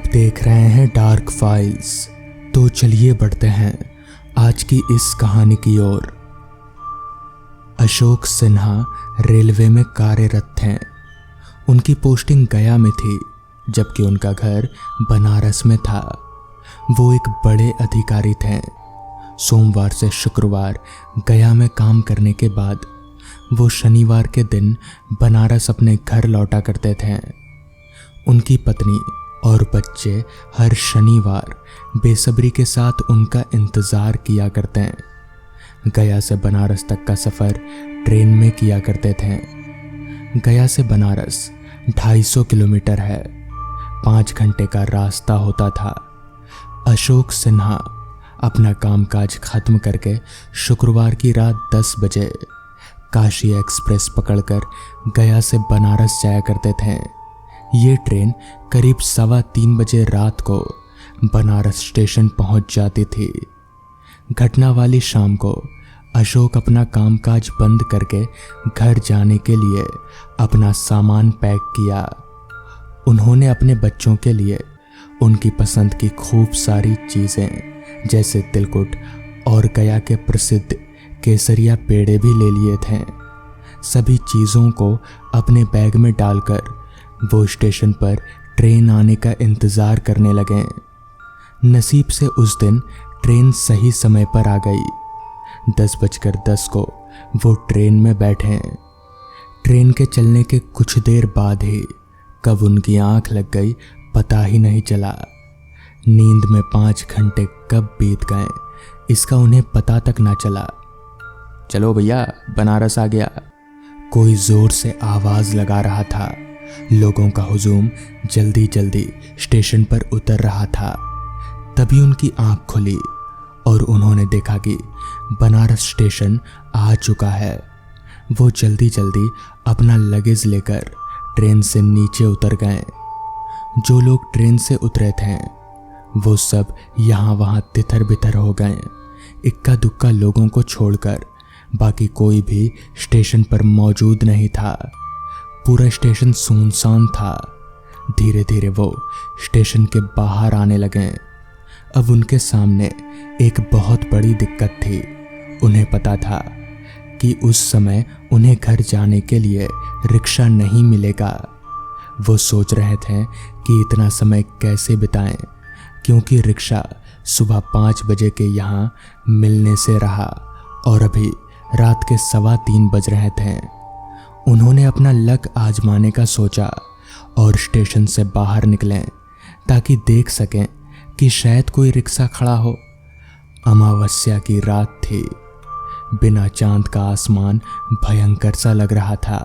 आप देख रहे हैं डार्क फाइल्स। तो चलिए बढ़ते हैं आज की इस कहानी की ओर। अशोक सिन्हा रेलवे में कार्यरत थे। उनकी पोस्टिंग गया में थी, जबकि उनका घर बनारस में था। वो एक बड़े अधिकारी थे। सोमवार से शुक्रवार गया में काम करने के बाद वो शनिवार के दिन बनारस अपने घर लौटा करते थे। उनकी पत्नी और बच्चे हर शनिवार बेसब्री के साथ उनका इंतज़ार किया करते हैं। गया से बनारस तक का सफ़र ट्रेन में किया करते थे। गया से बनारस 250 किलोमीटर है। 5 घंटे का रास्ता होता था। अशोक सिन्हा अपना कामकाज खत्म करके शुक्रवार की रात 10 बजे काशी एक्सप्रेस पकड़कर गया से बनारस जाया करते थे। ये ट्रेन करीब 2:15 बजे रात को बनारस स्टेशन पहुंच जाती थी। घटना वाली शाम को अशोक अपना कामकाज बंद करके घर जाने के लिए अपना सामान पैक किया। उन्होंने अपने बच्चों के लिए उनकी पसंद की खूब सारी चीज़ें जैसे तिलकुट और गया के प्रसिद्ध केसरिया पेड़े भी ले लिए थे। सभी चीज़ों को अपने बैग में डालकर वो स्टेशन पर ट्रेन आने का इंतज़ार करने लगे। नसीब से उस दिन ट्रेन सही समय पर आ गई। 10:10 को वो ट्रेन में बैठे। ट्रेन के चलने के कुछ देर बाद ही कब उनकी आंख लग गई पता ही नहीं चला। नींद में 5 घंटे कब बीत गए इसका उन्हें पता तक ना चला। चलो भैया, बनारस आ गया, कोई ज़ोर से आवाज़ लगा रहा था। लोगों का हुजूम जल्दी जल्दी स्टेशन पर उतर रहा था। तभी उनकी आंख खुली और उन्होंने देखा कि बनारस स्टेशन आ चुका है। वो जल्दी जल्दी अपना लगेज लेकर ट्रेन से नीचे उतर गए। जो लोग ट्रेन से उतरे थे वो सब यहाँ वहाँ तितर बितर हो गए। इक्का दुक्का लोगों को छोड़कर बाकी कोई भी स्टेशन पर मौजूद नहीं था। पूरा स्टेशन सुनसान था। धीरे धीरे वो स्टेशन के बाहर आने लगे। अब उनके सामने एक बहुत बड़ी दिक्कत थी। उन्हें पता था कि उस समय उन्हें घर जाने के लिए रिक्शा नहीं मिलेगा। वो सोच रहे थे कि इतना समय कैसे बिताएं, क्योंकि रिक्शा सुबह 5 बजे के यहाँ मिलने से रहा और अभी रात के 3:15 बज रहे थे। उन्होंने अपना लक आजमाने का सोचा और स्टेशन से बाहर निकले ताकि देख सकें कि शायद कोई रिक्शा खड़ा हो। अमावस्या की रात थी। बिना चांद का आसमान भयंकर सा लग रहा था।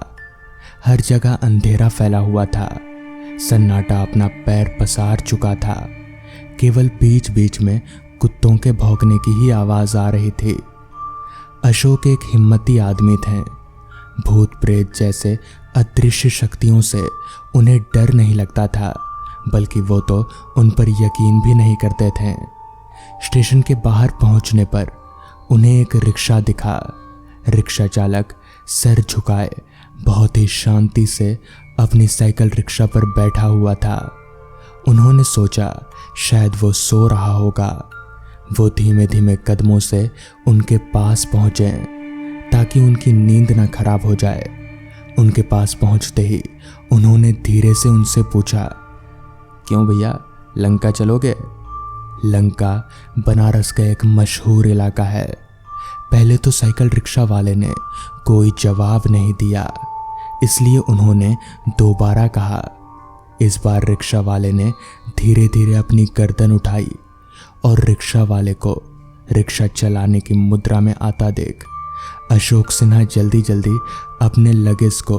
हर जगह अंधेरा फैला हुआ था। सन्नाटा अपना पैर पसार चुका था। केवल बीच बीच में कुत्तों के भौंकने की ही आवाज़ आ रही थी। अशोक एक हिम्मती आदमी थे। भूत प्रेत जैसे अदृश्य शक्तियों से उन्हें डर नहीं लगता था, बल्कि वो तो उन पर यकीन भी नहीं करते थे। स्टेशन के बाहर पहुंचने पर उन्हें एक रिक्शा दिखा। रिक्शा चालक सर झुकाए बहुत ही शांति से अपनी साइकिल रिक्शा पर बैठा हुआ था। उन्होंने सोचा शायद वो सो रहा होगा। वो धीमे धीमे कदमों से उनके पास पहुंचे ताकि उनकी नींद न खराब हो जाए। उनके पास पहुंचते ही उन्होंने धीरे से उनसे पूछा, क्यों भैया, लंका चलोगे? लंका बनारस का एक मशहूर इलाका है। पहले तो साइकिल रिक्शा वाले ने कोई जवाब नहीं दिया, इसलिए उन्होंने दोबारा कहा। इस बार रिक्शा वाले ने धीरे धीरे अपनी गर्दन उठाई और रिक्शा वाले को रिक्शा चलाने की मुद्रा में आता देख अशोक सिन्हा जल्दी जल्दी अपने लगेज को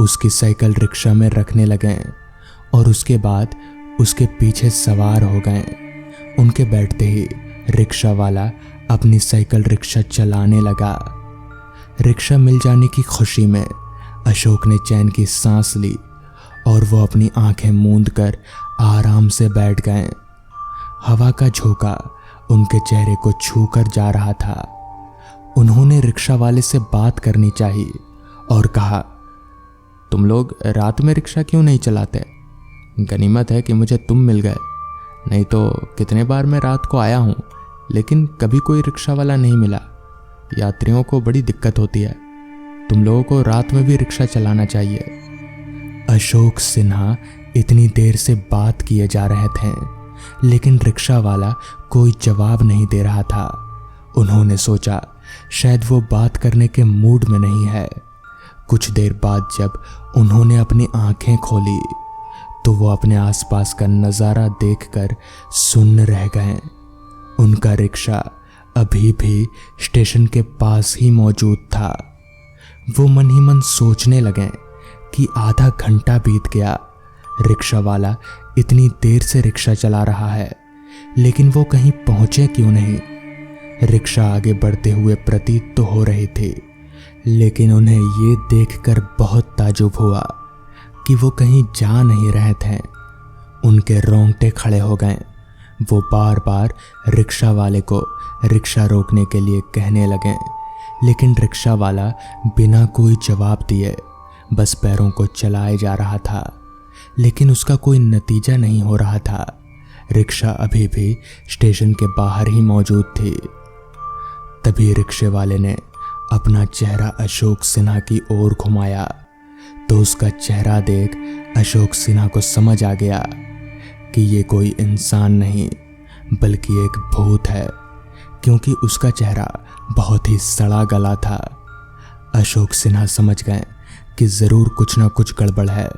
उसकी साइकिल रिक्शा में रखने लगे और उसके बाद उसके पीछे सवार हो गए। उनके बैठते ही रिक्शा वाला अपनी साइकिल रिक्शा चलाने लगा। रिक्शा मिल जाने की खुशी में अशोक ने चैन की सांस ली और वो अपनी आंखें मूंद कर आराम से बैठ गए। हवा का झोंका उनके चेहरे को छू कर जा रहा था। उन्होंने रिक्शा वाले से बात करनी चाहिए और कहा, तुम लोग रात में रिक्शा क्यों नहीं चलाते? गनीमत है कि मुझे तुम मिल गए, नहीं तो कितने बार मैं रात को आया हूँ लेकिन कभी कोई रिक्शा वाला नहीं मिला। यात्रियों को बड़ी दिक्कत होती है। तुम लोगों को रात में भी रिक्शा चलाना चाहिए। अशोक सिन्हा इतनी देर से बात किए जा रहे थे लेकिन रिक्शा वाला कोई जवाब नहीं दे रहा था। उन्होंने सोचा शायद वो बात करने के मूड में नहीं है। कुछ देर बाद जब उन्होंने अपनी आंखें खोली तो वो अपने आसपास का नज़ारा देखकर सुन्न रह गए। उनका रिक्शा अभी भी स्टेशन के पास ही मौजूद था। वो मन ही मन सोचने लगे कि आधा घंटा बीत गया, रिक्शा वाला इतनी देर से रिक्शा चला रहा है लेकिन वो कहीं पहुंचे क्यों नहीं। रिक्शा आगे बढ़ते हुए प्रतीत तो हो रही थी लेकिन उन्हें ये देखकर बहुत ताज्जुब हुआ कि वो कहीं जा नहीं रहे थे। उनके रोंगटे खड़े हो गए। वो बार बार रिक्शा वाले को रिक्शा रोकने के लिए कहने लगे लेकिन रिक्शा वाला बिना कोई जवाब दिए बस पैरों को चलाए जा रहा था लेकिन उसका कोई नतीजा नहीं हो रहा था। रिक्शा अभी भी स्टेशन के बाहर ही मौजूद थी। तभी रिक्शे वाले ने अपना चेहरा अशोक सिन्हा की ओर घुमाया तो उसका चेहरा देख अशोक सिन्हा को समझ आ गया कि ये कोई इंसान नहीं बल्कि एक भूत है, क्योंकि उसका चेहरा बहुत ही सड़ा गला था। अशोक सिन्हा समझ गए कि ज़रूर कुछ ना कुछ गड़बड़ है।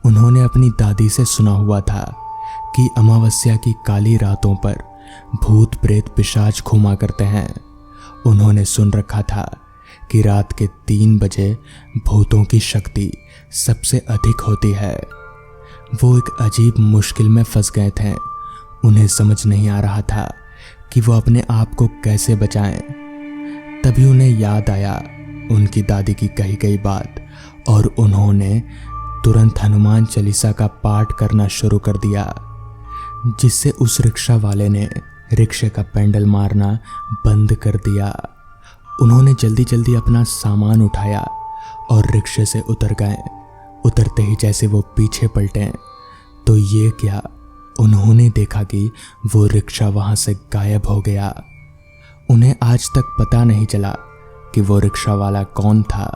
उन्होंने अपनी दादी से सुना हुआ था कि अमावस्या की काली रातों पर भूत प्रेत पिशाच घूमा करते हैं। उन्होंने सुन रखा था कि रात के 3 बजे भूतों की शक्ति सबसे अधिक होती है। वो एक अजीब मुश्किल में फंस गए थे। उन्हें समझ नहीं आ रहा था कि वो अपने आप को कैसे बचाएं। तभी उन्हें याद आया उनकी दादी की कही गई बात और उन्होंने तुरंत हनुमान चालीसा का पाठ करना शुरू कर दिया, जिससे उस रिक्शा वाले ने रिक्शे का पेंडल मारना बंद कर दिया। उन्होंने जल्दी जल्दी अपना सामान उठाया और रिक्शे से उतर गए। उतरते ही जैसे वो पीछे पलटे तो ये क्या, उन्होंने देखा कि वो रिक्शा वहां से गायब हो गया। उन्हें आज तक पता नहीं चला कि वो रिक्शा वाला कौन था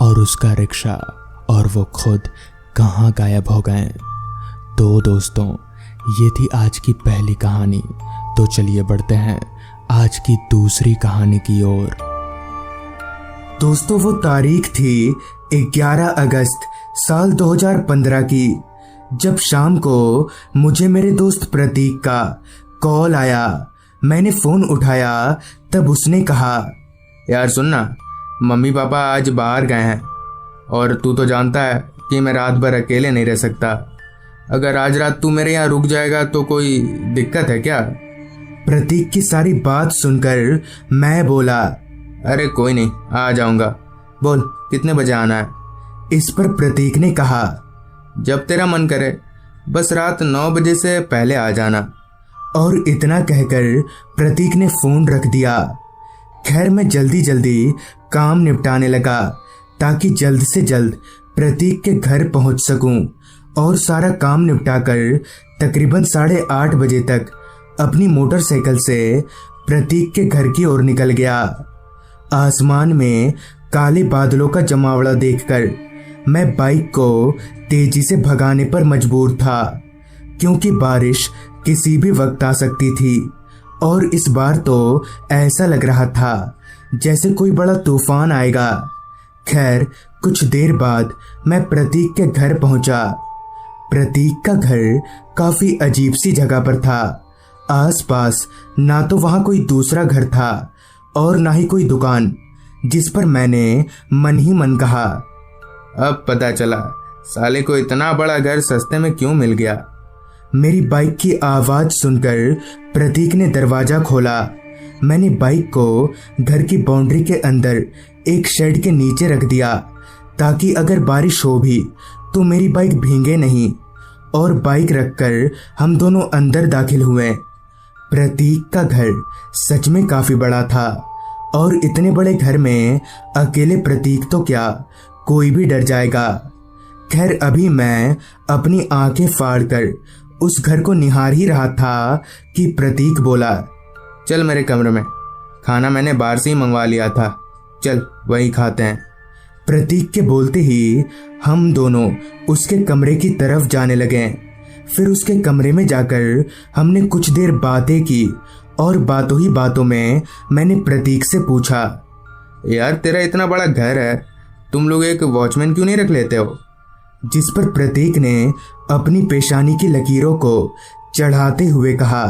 और उसका रिक्शा और वो खुद कहाँ गायब हो गए। तो दोस्तों, ये थी आज की पहली कहानी। तो चलिए बढ़ते हैं आज की दूसरी कहानी की ओर। दोस्तों, वो तारीख थी 11 अगस्त साल 2015 की, जब शाम को मुझे मेरे दोस्त प्रतीक का कॉल आया। मैंने फ़ोन उठाया तब उसने कहा, यार सुनना, मम्मी पापा आज बाहर गए हैं और तू तो जानता है कि मैं रात भर अकेले नहीं रह सकता। अगर आज रात तू मेरे यहाँ रुक जाएगा तो कोई दिक्कत है क्या? प्रतीक की सारी बात सुनकर मैं बोला, अरे कोई नहीं, आ जाऊंगा। बोल कितने बजे आना है? इस पर प्रतीक ने कहा, जब तेरा मन करे, बस रात 9 बजे से पहले आ जाना। और इतना कहकर प्रतीक ने फ़ोन रख दिया। खैर, मैं जल्दी जल्दी काम निपटाने लगा ताकि जल्द से जल्द प्रतीक के घर पहुंच सकूं और सारा काम निपटाकर तकरीबन 8:30 बजे तक अपनी मोटरसाइकिल से प्रतीक के घर की ओर निकल गया। आसमान में काले बादलों का जमावड़ा देखकर मैं बाइक को तेजी से भगाने पर मजबूर था, क्योंकि बारिश किसी भी वक्त आ सकती थी और इस बार तो ऐसा लग रहा था जैसे कोई बड़ा तूफान आएगा। खैर, कुछ देर बाद मैं प्रतीक के घर पहुंचा। प्रतीक का घर काफी अजीब सी जगह पर था। आसपास ना तो वहां कोई दूसरा घर था और ना ही कोई दुकान, जिस पर मैंने मन ही मन कहा, अब पता चला साले को इतना बड़ा घर सस्ते में क्यों मिल गया। मेरी बाइक की आवाज सुनकर प्रतीक ने दरवाजा खोला। मैंने बाइक को घर की बाउंड्री के अंदर एक शेड के नीचे रख दिया ताकि अगर बारिश हो भी तो मेरी बाइक भीगे नहीं, और बाइक रखकर हम दोनों अंदर दाखिल हुए। प्रतीक का घर सच में काफी बड़ा था और इतने बड़े घर में अकेले प्रतीक तो क्या, कोई भी डर जाएगा। खैर अभी मैं अपनी आंखें फाड़कर उस घर को निहार ही रहा था कि प्रतीक बोला, चल मेरे कमरे में, खाना मैंने बाहर से ही मंगवा लिया था, चल वही खाते हैं। प्रतीक के बोलते ही हम दोनों उसके कमरे की तरफ जाने लगे। फिर उसके कमरे में जाकर हमने कुछ देर बातें की और बातों ही बातों में मैंने प्रतीक से पूछा, यार तेरा इतना बड़ा घर है, तुम लोग एक वॉचमैन क्यों नहीं रख लेते हो? जिस पर प्रतीक ने अपनी पेशानी की लकीरों को चढ़ाते हुए कहा,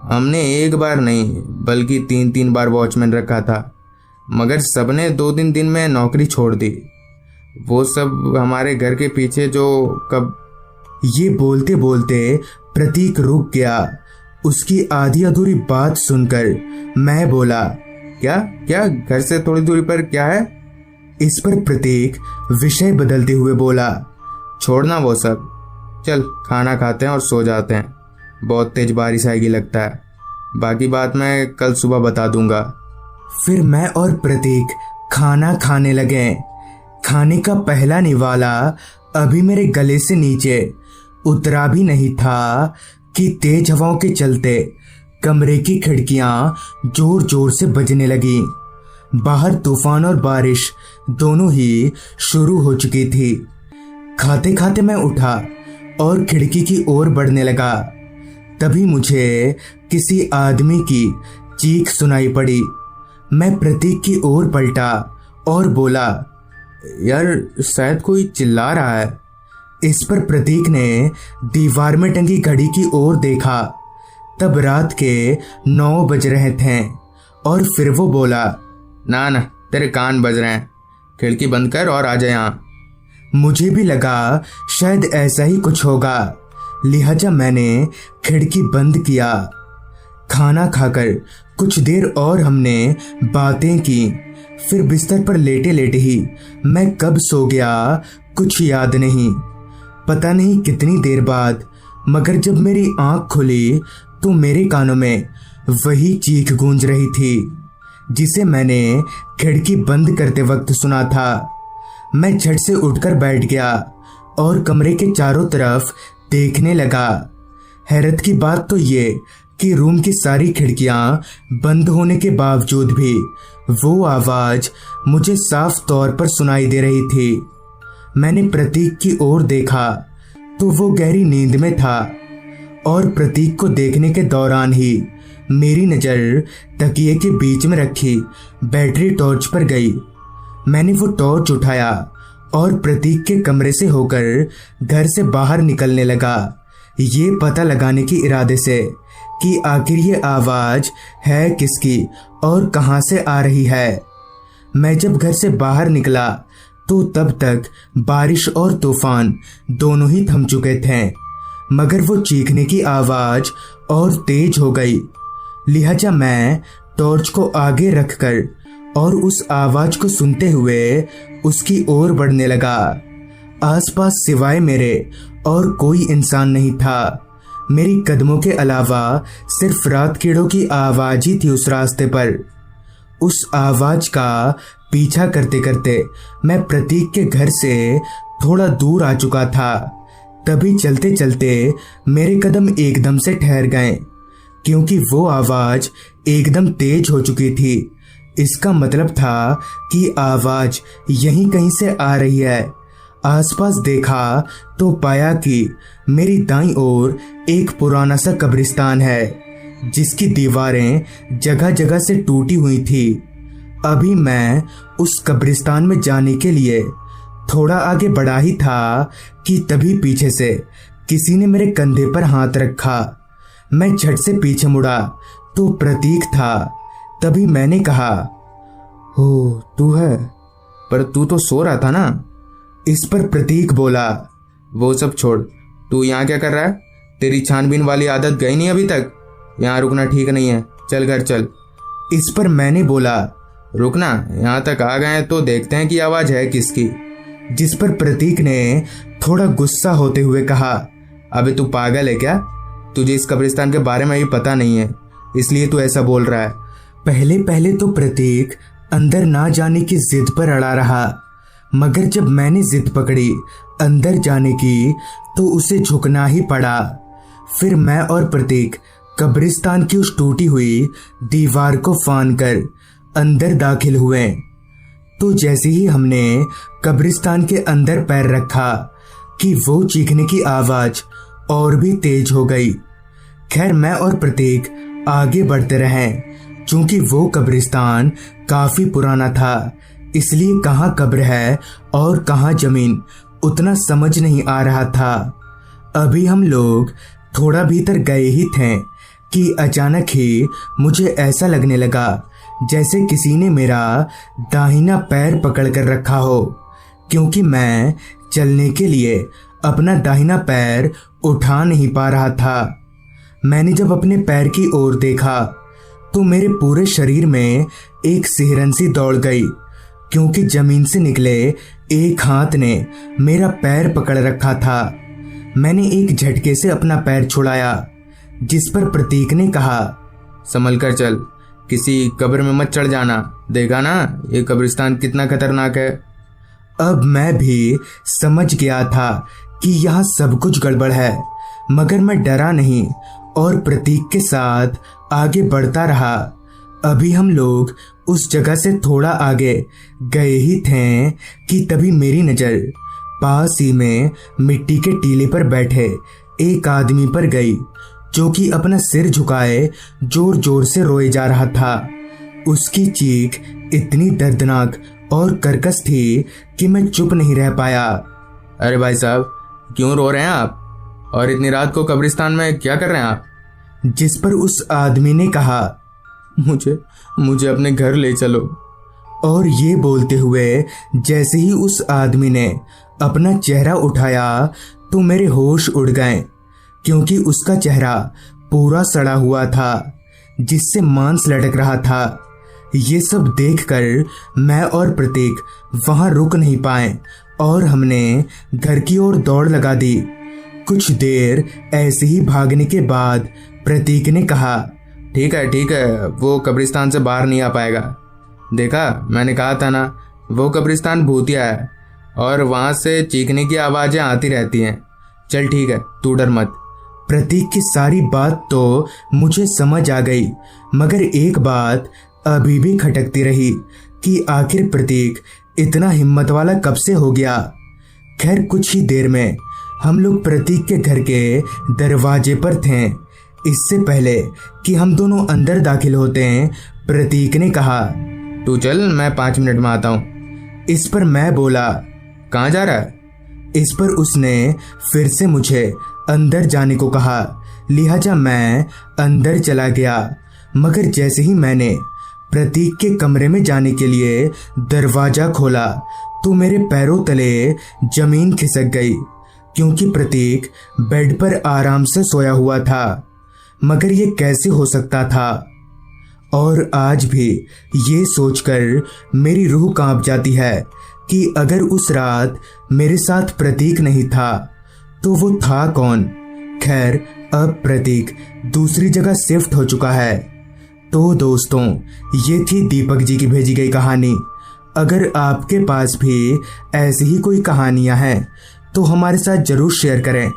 हमने एक बार नहीं बल्कि 3-3 बार वॉचमैन रखा था, मगर सबने 2-3 दिन में नौकरी छोड़ दी। वो सब हमारे घर के पीछे जो कब। ये बोलते बोलते प्रतीक रुक गया। उसकी आधी अधूरी बात सुनकर मैं बोला, क्या क्या घर से थोड़ी दूरी पर क्या है? इस पर प्रतीक विषय बदलते हुए बोला, छोड़ना वो सब, चल खाना खाते हैं और सो जाते हैं, बहुत तेज बारिश आएगी लगता है, बाकी बात मैं कल सुबह बता दूंगा। फिर मैं और प्रतीक खाना खाने लगे। खाने का पहला निवाला अभी मेरे गले से नीचे उतरा भी नहीं था कि तेज हवाओं के चलते कमरे की खिड़कियां जोर जोर से बजने लगी। बाहर तूफान और बारिश दोनों ही शुरू हो चुकी थी। खाते खाते मैं उठा और खिड़की की ओर बढ़ने लगा। तभी मुझे किसी आदमी की चीख सुनाई पड़ी। मैं प्रतीक की ओर पलटा और बोला, यार शायद कोई चिल्ला रहा है। इस पर प्रतीक ने दीवार में टंगी घड़ी की ओर देखा। तब रात के 9 बज रहे थे और फिर वो बोला, ना ना तेरे कान बज रहे हैं, खिड़की बंद कर और आ जा यहाँ। मुझे भी लगा शायद ऐसा ही कुछ होगा, लिहाजा मैंने खिड़की बंद किया। खाना खाकर कुछ देर और हमने बातें की। फिर बिस्तर पर लेटे लेटे ही मैं कब सो गया कुछ याद नहीं। पता नहीं कितनी देर बाद, मगर जब मेरी आंख खुली तो मेरे कानों में वही चीख गूंज रही थी जिसे मैंने खिड़की बंद करते वक्त सुना था। मैं झट से उठकर बैठ गया और कमरे के चारों तरफ देखने लगा। हैरत की बात तो ये कि रूम की सारी खिड़कियां बंद होने के बावजूद भी वो आवाज मुझे साफ तौर पर सुनाई दे रही थी। मैंने प्रतीक की ओर देखा तो वो गहरी नींद में था और प्रतीक को देखने के दौरान ही मेरी नज़र तकिए के बीच में रखी बैटरी टॉर्च पर गई। मैंने वो टॉर्च उठाया और प्रतीक के कमरे से होकर घर से बाहर निकलने लगा, ये पता लगाने के इरादे से कि आखिर ये आवाज़ है किसकी और कहाँ से आ रही है। मैं जब घर से बाहर निकला तो तब तक बारिश और तूफान दोनों ही थम चुके थे, मगर वो चीखने की आवाज़ और तेज हो गई। लिहाजा मैं टॉर्च को आगे रखकर और उस आवाज़ को सुनते हुए उसकी ओर बढ़ने लगा। आसपास सिवाय मेरे और कोई इंसान नहीं था। मेरी कदमों के अलावा सिर्फ रात कीड़ों की आवाज़ ही थी उस रास्ते पर। उस आवाज़ का पीछा करते करते मैं प्रतीक के घर से थोड़ा दूर आ चुका था। तभी चलते चलते मेरे कदम एकदम से ठहर गए, क्योंकि वो आवाज़ एकदम तेज हो चुकी थी। इसका मतलब था कि आवाज़ यहीं कहीं से आ रही है। आसपास देखा तो पाया कि मेरी दाईं ओर एक पुराना सा कब्रिस्तान है जिसकी दीवारें जगह जगह से टूटी हुई थी। अभी मैं उस कब्रिस्तान में जाने के लिए थोड़ा आगे बढ़ा ही था कि तभी पीछे से किसी ने मेरे कंधे पर हाथ रखा। मैं झट से पीछे मुड़ा तो प्रतीक था। तभी मैंने कहा, हो तू है, पर तू तो सो रहा था ना। इस पर प्रतीक बोला, वो सब छोड़, तू यहाँ क्या कर रहा है? तेरी छानबीन वाली आदत गई नहीं अभी तक? यहाँ रुकना ठीक नहीं है, चल घर चल। इस पर मैंने बोला, रुकना, यहाँ तक आ गए तो देखते हैं कि आवाज़ है किसकी। जिस पर प्रतीक ने थोड़ा गुस्सा होते हुए कहा, अबे तू पागल है क्या? तुझे इस कब्रिस्तान के बारे में भी पता नहीं है, इसलिए तू ऐसा बोल रहा है। पहले पहले तो प्रतीक अंदर ना जाने की जिद पर अड़ा रहा, मगर जब मैंने जिद पकड़ी अंदर जाने की तो उसे झुकना ही पड़ा। फिर मैं और प्रतीक कब्रिस्तान की उस टूटी हुई दीवार को फान कर अंदर दाखिल हुए। तो जैसे ही हमने कब्रिस्तान के अंदर पैर रखा कि वो चीखने की आवाज और भी तेज हो गई। खैर मैं और प्रतीक आगे बढ़ते रहे। चूंकि वो कब्रिस्तान काफी पुराना था, इसलिए कहाँ कब्र है और कहाँ जमीन उतना समझ नहीं आ रहा था। अभी हम लोग थोड़ा भीतर गए ही थे कि अचानक ही मुझे ऐसा लगने लगा जैसे किसी ने मेरा दाहिना पैर पकड़ कर रखा हो, क्योंकि मैं चलने के लिए अपना दाहिना पैर उठा नहीं पा रहा था। मैंने जब अपने पैर की ओर देखा तो मेरे पूरे शरीर में एक सिहरन सी दौड़ गई, क्योंकि जमीन से निकले एक हाथ ने मेरा पैर पकड़ रखा था। मैंने एक झटके से अपना पैर छुड़ाया, जिस पर प्रतीक ने कहा, संभल कर चल, किसी कब्र में मत चढ़ जाना, देखा ना ये कब्रिस्तान कितना खतरनाक है। अब मैं भी समझ गया था कि यहाँ सब कुछ गड़बड़ है, मगर मैं डरा नहीं और प्रतीक के साथ आगे बढ़ता रहा। अभी हम लोग उस जगह से थोड़ा आगे गए ही थे कि तभी मेरी नजर पास ही में मिट्टी के टीले पर बैठे एक आदमी पर गई, जो कि अपना सिर झुकाए जोर जोर से रोए जा रहा था। उसकी चीख इतनी दर्दनाक और कर्कश थी कि मैं चुप नहीं रह पाया। अरे भाई साहब, क्यों रो रहे हैं आप? और इतनी रात को कब्रिस्तान में क्या कर रहे हैं आप? जिस पर उस आदमी ने कहा, मुझे अपने घर ले चलो। और ये बोलते हुए जैसे ही उस आदमी ने अपना चेहरा उठाया तो मेरे होश उड़ गए, क्योंकि उसका चेहरा पूरा सड़ा हुआ था, जिससे मांस लटक रहा था। ये सब देखकर मैं और प्रतीक वहां रुक नहीं पाए और हमने घर की ओर दौड़ लगा दी। कुछ देर ऐसे ही भागने के बाद प्रतीक ने कहा, ठीक है, वो कब्रिस्तान से बाहर नहीं आ पाएगा। देखा, मैंने कहा था ना, वो कब्रिस्तान भूतिया है और वहां से चीखने की आवाजें आती रहती हैं। चल ठीक है, तू डर मत। प्रतीक की सारी बात तो मुझे समझ आ गई, मगर एक बात अभी भी खटकती रही कि आखिर प्रतीक इतना हिम्मत वाला कब से हो गया। खैर कुछ ही देर में हम लोग प्रतीक के घर के दरवाजे पर थे। इससे पहले कि हम दोनों अंदर दाखिल होते हैं, प्रतीक ने कहा, तू चल, मैं 5 मिनट में आता हूँ। इस पर मैं बोला, कहाँ जा रहा है? इस पर उसने फिर से मुझे अंदर जाने को कहा, लिहाजा मैं अंदर चला गया। मगर जैसे ही मैंने प्रतीक के कमरे में जाने के लिए दरवाजा खोला तो मेरे पैरों तले जमीन खिसक गई, क्योंकि प्रतीक बेड पर आराम से सोया हुआ था। मगर ये कैसे हो सकता था? और आज भी ये सोचकर मेरी रूह कांप जाती है कि अगर उस रात मेरे साथ प्रतीक नहीं था तो वो था कौन? खैर अब प्रतीक दूसरी जगह शिफ्ट हो चुका है। तो दोस्तों, ये थी दीपक जी की भेजी गई कहानी। अगर आपके पास भी ऐसी ही कोई कहानियां हैं तो हमारे साथ जरूर शेयर करें।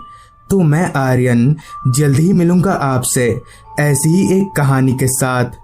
तो मैं आर्यन जल्द ही मिलूंगा आपसे ऐसी ही एक कहानी के साथ।